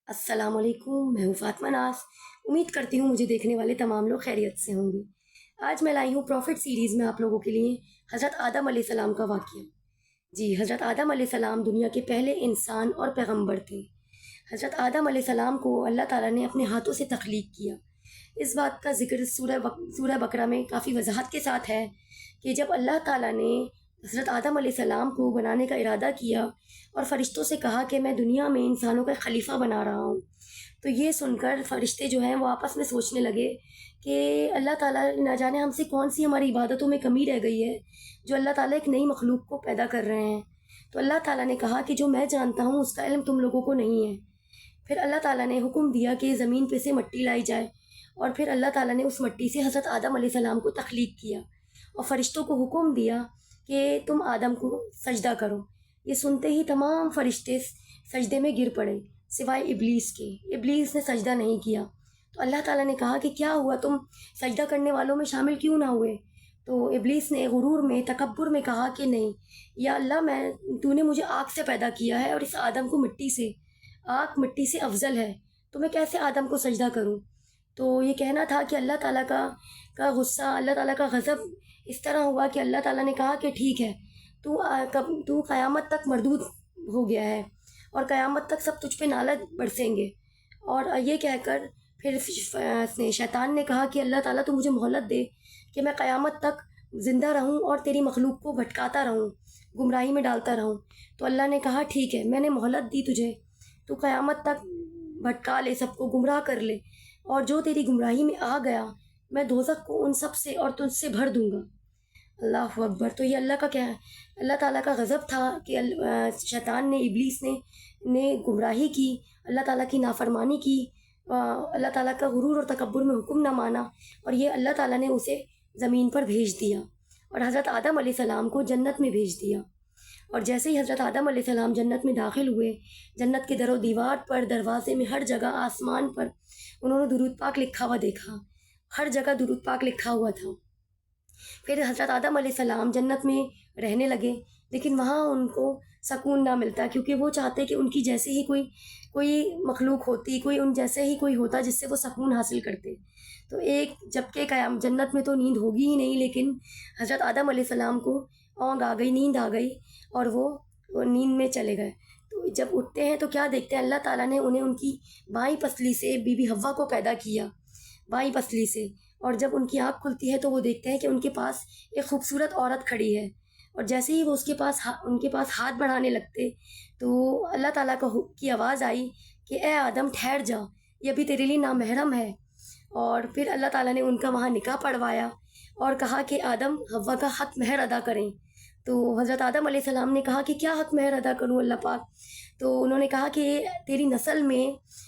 السلام علیکم، میں ہوں فاطمہ ناز۔ امید کرتی ہوں مجھے دیکھنے والے تمام لوگ خیریت سے ہوں گے۔ آج میں لائی ہوں پروفٹ سیریز میں آپ لوگوں کے لیے حضرت آدم علیہ السلام کا واقعہ۔ جی، حضرت آدم علیہ السلام دنیا کے پہلے انسان اور پیغمبر تھے۔ حضرت آدم علیہ السلام کو اللہ تعالیٰ نے اپنے ہاتھوں سے تخلیق کیا۔ اس بات کا ذکر سورہ بقرہ میں کافی وضاحت کے ساتھ ہے کہ جب اللہ تعالیٰ نے حضرت آدم علیہ السلام کو بنانے کا ارادہ کیا اور فرشتوں سے کہا کہ میں دنیا میں انسانوں کا خلیفہ بنا رہا ہوں، تو یہ سن کر فرشتے جو ہیں وہ آپس میں سوچنے لگے کہ اللہ تعالیٰ نہ جانے ہم سے کون سی ہماری عبادتوں میں کمی رہ گئی ہے جو اللہ تعالیٰ ایک نئی مخلوق کو پیدا کر رہے ہیں۔ تو اللہ تعالیٰ نے کہا کہ جو میں جانتا ہوں اس کا علم تم لوگوں کو نہیں ہے۔ پھر اللہ تعالیٰ نے حکم دیا کہ زمین پہ سے مٹی لائی جائے، اور پھر اللہ تعالیٰ نے اس مٹی سے حضرت آدم علیہ السلام کو تخلیق کیا اور فرشتوں کو حکم دیا کہ تم آدم کو سجدہ کرو۔ یہ سنتے ہی تمام فرشتے سجدے میں گر پڑے سوائے ابلیس کے۔ ابلیس نے سجدہ نہیں کیا۔ تو اللہ تعالیٰ نے کہا کہ کیا ہوا، تم سجدہ کرنے والوں میں شامل کیوں نہ ہوئے؟ تو ابلیس نے غرور میں، تکبر میں کہا کہ نہیں یا اللہ، تو نے مجھے آگ سے پیدا کیا ہے اور اس آدم کو مٹی سے، آگ مٹی سے افضل ہے، تو میں کیسے آدم کو سجدہ کروں؟ تو یہ کہنا تھا کہ اللہ تعالیٰ کا غصہ، اللہ تعالیٰ کا غضب اس طرح ہوا کہ اللہ تعالیٰ نے کہا کہ ٹھیک ہے، تو قیامت تک مردود ہو گیا ہے اور قیامت تک سب تجھ پہ نالہ برسیں گے۔ اور یہ کہہ کر پھر شیطان نے کہا کہ اللہ تعالیٰ تو مجھے مہلت دے کہ میں قیامت تک زندہ رہوں اور تیری مخلوق کو بھٹکاتا رہوں، گمراہی میں ڈالتا رہوں۔ تو اللہ نے کہا ٹھیک ہے، میں نے مہلت دی تجھے، تو قیامت تک بھٹکا لے، سب کو گمراہ کر لے، اور جو تیری گمراہی میں آ گیا میں دوزخ کو ان سب سے اور تجھ سے بھر دوں گا۔ اللہ اکبر۔ تو یہ اللہ کا کیا ہے، اللہ تعالیٰ کا غضب تھا کہ شیطان نے، ابلیس نے گمراہی کی، اللہ تعالیٰ کی نافرمانی کی، اللہ تعالیٰ کا غرور اور تکبر میں حکم نہ مانا، اور یہ اللہ تعالیٰ نے اسے زمین پر بھیج دیا اور حضرت آدم علیہ السلام کو جنت میں بھیج دیا۔ اور جیسے ہی حضرت آدم علیہ السلام جنت میں داخل ہوئے، جنت کے در و دیوار پر، دروازے میں، ہر جگہ، آسمان پر انہوں نے درود پاک لکھا ہوا دیکھا، ہر جگہ درود پاک لکھا ہوا تھا۔ پھر حضرت آدم علیہ السلام جنت میں رہنے لگے، لیکن وہاں ان کو سکون نہ ملتا، کیونکہ وہ چاہتے کہ ان کی جیسے ہی کوئی مخلوق ہوتی، کوئی ان جیسے ہی کوئی ہوتا جس سے وہ سکون حاصل کرتے۔ تو جبکہ جنت میں تو نیند ہوگی ہی نہیں، لیکن حضرت آدم علیہ السلام کو اونگ آ گئی، نیند آ گئی، اور وہ نیند میں چلے گئے۔ تو جب اٹھتے ہیں تو کیا دیکھتے ہیں، اللہ تعالیٰ نے انہیں ان کی بائیں پسلی سے بی بی حوا کو پیدا کیا، بائیں پسلی سے، اور جب ان کی آنکھ کھلتی ہے تو وہ دیکھتے ہیں کہ ان کے پاس ایک خوبصورت عورت کھڑی ہے، اور جیسے ہی وہ ان کے پاس ہاتھ بڑھانے لگتے تو اللہ تعالیٰ کی آواز آئی کہ اے آدم ٹھہر جا، یہ ابھی تیرے لیے نامحرم ہے۔ اور پھر اللہ تعالیٰ نے ان کا وہاں نکاح پڑھوایا اور کہا کہ آدم حوا کا حق مہر ادا کریں۔ تو حضرت آدم علیہ السلام نے کہا کہ کیا حق مہر ادا کروں اللہ پاک؟ تو انہوں نے کہا کہ تیری نسل میں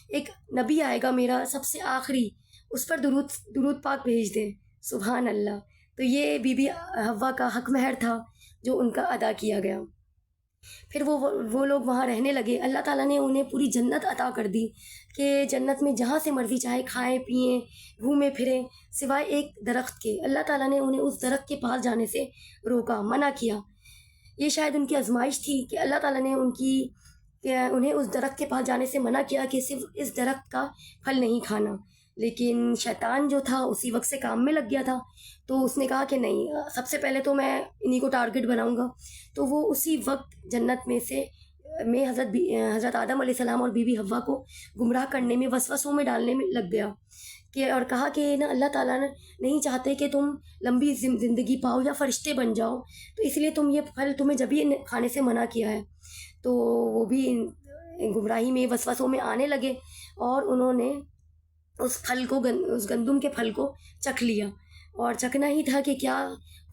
ایک نبی آئے گا میرا، سب سے آخری، اس پر درود پاک بھیج دیں۔ سبحان اللہ۔ تو یہ بی بی حوا کا حق مہر تھا جو ان کا ادا کیا گیا۔ پھر وہ لوگ وہاں رہنے لگے۔ اللہ تعالیٰ نے انہیں پوری جنت عطا کر دی کہ جنت میں جہاں سے مرضی چاہے کھائیں پئیں، گھومیں پھریں، سوائے ایک درخت کے۔ اللہ تعالیٰ نے انہیں اس درخت کے پاس جانے سے روکا، منع کیا۔ یہ شاید ان کی آزمائش تھی کہ اللہ تعالیٰ نے انہیں اس درخت کے پاس جانے سے منع کیا کہ صرف اس درخت کا پھل نہیں کھانا۔ لیکن شیطان جو تھا اسی وقت سے کام میں لگ گیا تھا، تو اس نے کہا کہ نہیں، سب سے پہلے تو میں انہی کو ٹارگٹ بناؤں گا۔ تو وہ اسی وقت جنت میں حضرت آدم علیہ السلام اور بی بی حوا کو گمراہ کرنے میں، وسوسوں میں ڈالنے میں لگ گیا اور کہا کہ نا، اللہ تعالیٰ نے نہیں چاہتے کہ تم لمبی زندگی پاؤ یا فرشتے بن جاؤ، تو اس لیے یہ پھل تمہیں جبھی کھانے سے منع کیا ہے۔ تو وہ بھی گمراہی میں، وسوسوں میں آنے لگے، اور انہوں نے اس گندم کے پھل کو چکھ لیا، اور چکھنا ہی تھا کہ کیا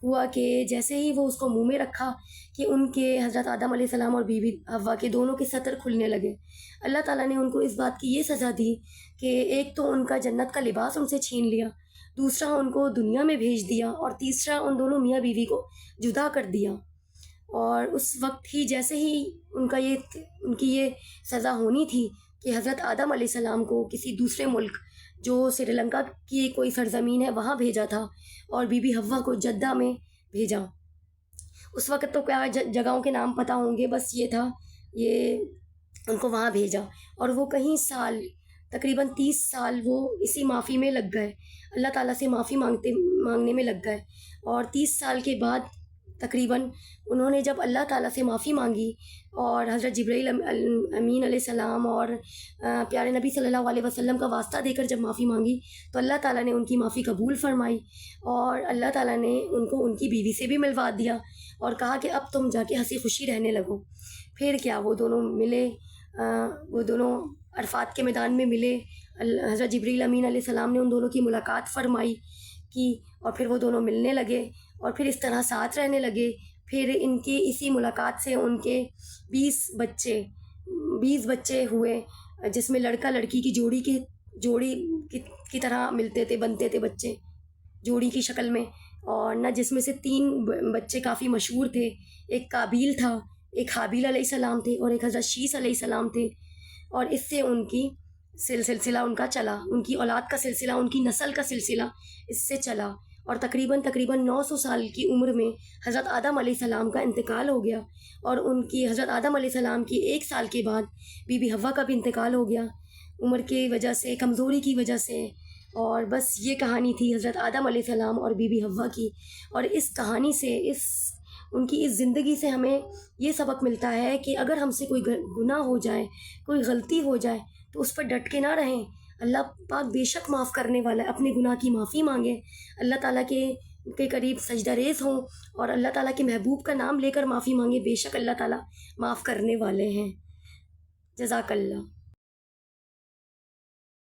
ہوا کہ جیسے ہی وہ اس کو منہ میں رکھا کہ ان کے حضرت آدم علیہ السلام اور بی بی حوا کے دونوں کے سطر کھلنے لگے۔ اللہ تعالیٰ نے ان کو اس بات کی یہ سزا دی کہ ایک تو ان کا جنت کا لباس ان سے چھین لیا، دوسرا ان کو دنیا میں بھیج دیا، اور تیسرا ان دونوں میاں بیوی کو جدا کر دیا۔ اور اس وقت ہی جیسے ہی ان کی یہ سزا ہونی تھی کہ حضرت آدم علیہ السلام کو کسی دوسرے ملک جو سری لنکا کی کوئی سرزمین ہے وہاں بھیجا تھا، اور بی بی حوا کو جدہ میں بھیجا۔ اس وقت تو کیا جگہوں کے نام پتہ ہوں گے، بس یہ تھا، یہ ان کو وہاں بھیجا، اور وہ کہیں سال، تقریباً 30 سال وہ اسی معافی میں لگ گئے، اللہ تعالیٰ سے معافی مانگنے میں لگ گئے۔ اور 30 سال کے بعد تقریباً انہوں نے جب اللہ تعالیٰ سے معافی مانگی اور حضرت جبرائیل امین علیہ السلام اور پیارے نبی صلی اللہ علیہ وسلم کا واسطہ دے کر جب معافی مانگی تو اللہ تعالیٰ نے ان کی معافی قبول فرمائی، اور اللہ تعالیٰ نے ان کو ان کی بیوی سے بھی ملوا دیا اور کہا کہ اب تم جا کے ہنسی خوشی رہنے لگو۔ پھر کیا وہ دونوں ملے، وہ دونوں عرفات کے میدان میں ملے، حضرت جبرائیل امین علیہ السلام نے ان دونوں کی ملاقات فرمائی کی، اور پھر وہ دونوں ملنے لگے اور پھر اس طرح ساتھ رہنے لگے۔ پھر ان کی اسی ملاقات سے ان کے 20 بچے ہوئے، جس میں لڑکا لڑکی کی جوڑی کی طرح ملتے تھے، بنتے تھے بچے جوڑی کی شکل میں، اور نہ جس میں سے 3 بچے کافی مشہور تھے، ایک قابیل تھا، ایک حابیل علیہ السلام تھے، اور ایک حضرت شیس علیہ السلام تھے۔ اور اس سے ان کی سلسلہ ان کا چلا، ان کی اولاد کا سلسلہ، ان کی نسل کا سلسلہ اس سے چلا، اور تقریباً 900 سال کی عمر میں حضرت آدم علیہ السلام کا انتقال ہو گیا، اور ان کی حضرت آدم علیہ السلام کی 1 سال کے بعد بی بی حوا کا بھی انتقال ہو گیا، عمر کی وجہ سے، کمزوری کی وجہ سے۔ اور بس یہ کہانی تھی حضرت آدم علیہ السلام اور بی بی حوا کی، اور اس کہانی سے، ان کی اس زندگی سے ہمیں یہ سبق ملتا ہے کہ اگر ہم سے کوئی گناہ ہو جائے، کوئی غلطی ہو جائے تو اس پر ڈٹ کے نہ رہیں، اللہ پاک بے شک معاف کرنے والا ہے، اپنے گناہ کی معافی مانگیں، اللہ تعالیٰ کے قریب سجدہ ریز ہوں اور اللہ تعالیٰ کے محبوب کا نام لے کر معافی مانگیں، بے شک اللہ تعالیٰ معاف کرنے والے ہیں۔ جزاک اللہ۔